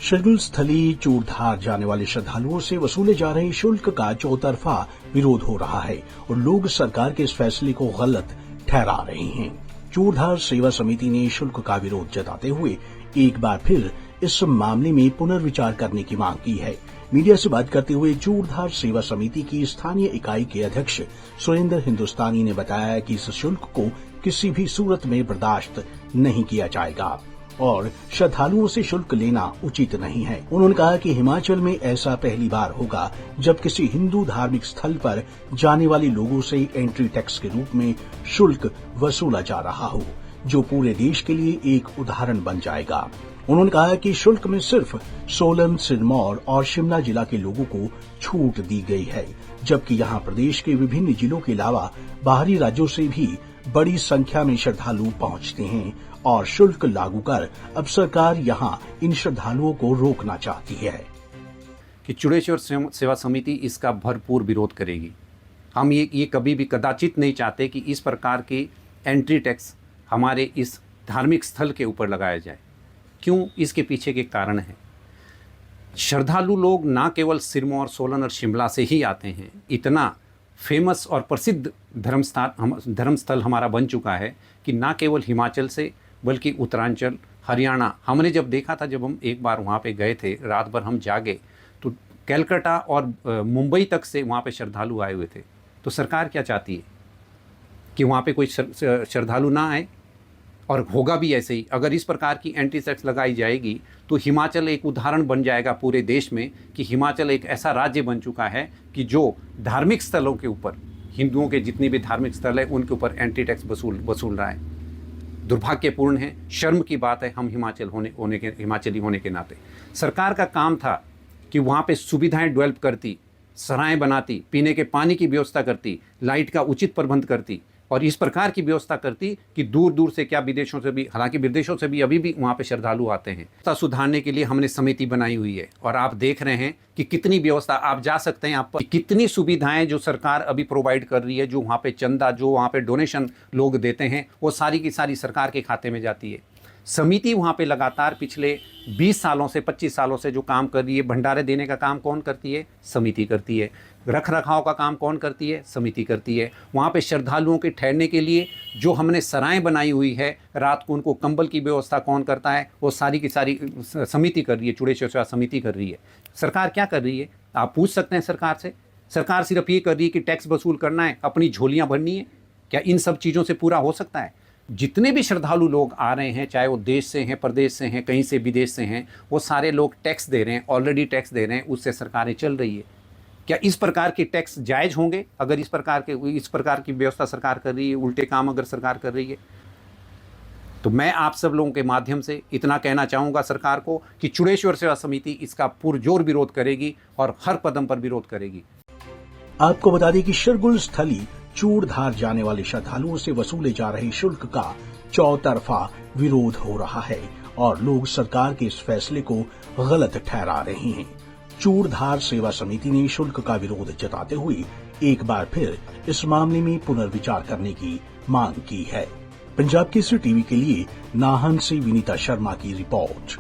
शरगुल स्थली चूड़धार जाने वाले श्रद्धालुओं से वसूले जा रहे शुल्क का चौतरफा विरोध हो रहा है और लोग सरकार के इस फैसले को गलत ठहरा रहे हैं। चूड़धार सेवा समिति ने शुल्क का विरोध जताते हुए एक बार फिर इस मामले में पुनर्विचार करने की मांग की है। मीडिया से बात करते हुए चूड़धार सेवा समिति की स्थानीय इकाई के अध्यक्ष सुरेंद्र हिंदुस्तानी ने बताया कि इस शुल्क को किसी भी सूरत में बर्दाश्त नहीं किया जाएगा और श्रद्धालुओं से शुल्क लेना उचित नहीं है। उन्होंने कहा कि हिमाचल में ऐसा पहली बार होगा जब किसी हिंदू धार्मिक स्थल पर जाने वाले लोगों से एंट्री टैक्स के रूप में शुल्क वसूला जा रहा हो, जो पूरे देश के लिए एक उदाहरण बन जाएगा। उन्होंने कहा कि शुल्क में सिर्फ सोलन, सिरमौर और शिमला जिला के लोगों को छूट दी गई है, जबकि यहां प्रदेश के विभिन्न जिलों के अलावा बाहरी राज्यों से भी बड़ी संख्या में श्रद्धालु पहुंचते हैं और शुल्क लागू कर अब सरकार यहां इन श्रद्धालुओं को रोकना चाहती है कि चूड़ेश्वर सेवा समिति इसका भरपूर विरोध करेगी। हम ये कभी भी कदाचित नहीं चाहते कि इस प्रकार की एंट्री टैक्स हमारे इस धार्मिक स्थल के ऊपर लगाया जाए। क्यों? इसके पीछे के कारण है, श्रद्धालु लोग ना केवल सिरमौर, सोलन और शिमला से ही आते हैं। इतना फेमस और प्रसिद्ध धर्मस्थल हमारा बन चुका है कि ना केवल हिमाचल से बल्कि उत्तरांचल, हरियाणा, हमने जब देखा था, जब हम एक बार वहाँ पे गए थे, रात भर हम जागे तो कलकत्ता और मुंबई तक से वहाँ पे श्रद्धालु आए हुए थे। तो सरकार क्या चाहती है कि वहाँ पे कोई श्रद्धालु ना आए, और होगा भी ऐसे ही। अगर इस प्रकार की एंटी टैक्स लगाई जाएगी तो हिमाचल एक उदाहरण बन जाएगा पूरे देश में कि हिमाचल एक ऐसा राज्य बन चुका है कि जो धार्मिक स्थलों के ऊपर, हिंदुओं के जितने भी धार्मिक स्थल है उनके ऊपर एंटी टैक्स वसूल रहा है। दुर्भाग्यपूर्ण है, शर्म की बात है। हम हिमाचली होने के नाते सरकार का काम था कि वहाँ पे सुविधाएं डेवलप करती, सराएं बनाती, पीने के पानी की व्यवस्था करती, लाइट का उचित प्रबंध करती और इस प्रकार की व्यवस्था करती कि दूर दूर से क्या विदेशों से भी, हालांकि विदेशों से भी अभी भी वहाँ पे श्रद्धालु आते हैं। व्यवस्था सुधारने के लिए हमने समिति बनाई हुई है और आप देख रहे हैं कि कितनी व्यवस्था, आप जा सकते हैं, आप कितनी सुविधाएं जो सरकार अभी प्रोवाइड कर रही है, जो वहाँ पे चंदा, जो वहाँ पे डोनेशन लोग देते हैं, वो सारी की सारी सरकार के खाते में जाती है। समिति वहाँ पे लगातार पिछले 20 सालों से, 25 सालों से जो काम कर रही है, भंडारे देने का काम कौन करती है? समिति करती है। रख रखाव का काम कौन करती है? समिति करती है। वहाँ पे श्रद्धालुओं के ठहरने के लिए जो हमने सराएं बनाई हुई है, रात को उनको कंबल की व्यवस्था कौन करता है? वो सारी की सारी समिति कर रही है, चूड़ेश्वर सेवा समिति कर रही है। सरकार क्या कर रही है? आप पूछ सकते हैं सरकार से। सरकार सिर्फ ये कर रही है कि टैक्स वसूल करना है, अपनी झोलियाँ भरनी है। क्या इन सब चीज़ों से पूरा हो सकता है? जितने भी श्रद्धालु लोग आ रहे हैं, चाहे वो देश से हैं, प्रदेश से हैं, कहीं से विदेश से हैं, वो सारे लोग टैक्स दे रहे हैं, ऑलरेडी टैक्स दे रहे हैं, उससे सरकारें चल रही है। क्या इस प्रकार के टैक्स जायज़ होंगे? अगर इस प्रकार की व्यवस्था सरकार कर रही है, उल्टे काम अगर सरकार कर रही है, तो मैं आप सब लोगों के माध्यम से इतना कहना चाहूँगा सरकार को कि चूड़ेश्वर सेवा समिति इसका पुरजोर विरोध करेगी और हर कदम पर विरोध करेगी। आपको बता दें कि शरगुल स्थली चूड़धार जाने वाले श्रद्धालुओं से वसूले जा रहे शुल्क का चौतरफा विरोध हो रहा है और लोग सरकार के इस फैसले को गलत ठहरा रहे हैं। चूड़धार सेवा समिति ने शुल्क का विरोध जताते हुए एक बार फिर इस मामले में पुनर्विचार करने की मांग की है। पंजाब केसरी टीवी के लिए नाहन से विनीता शर्मा की रिपोर्ट।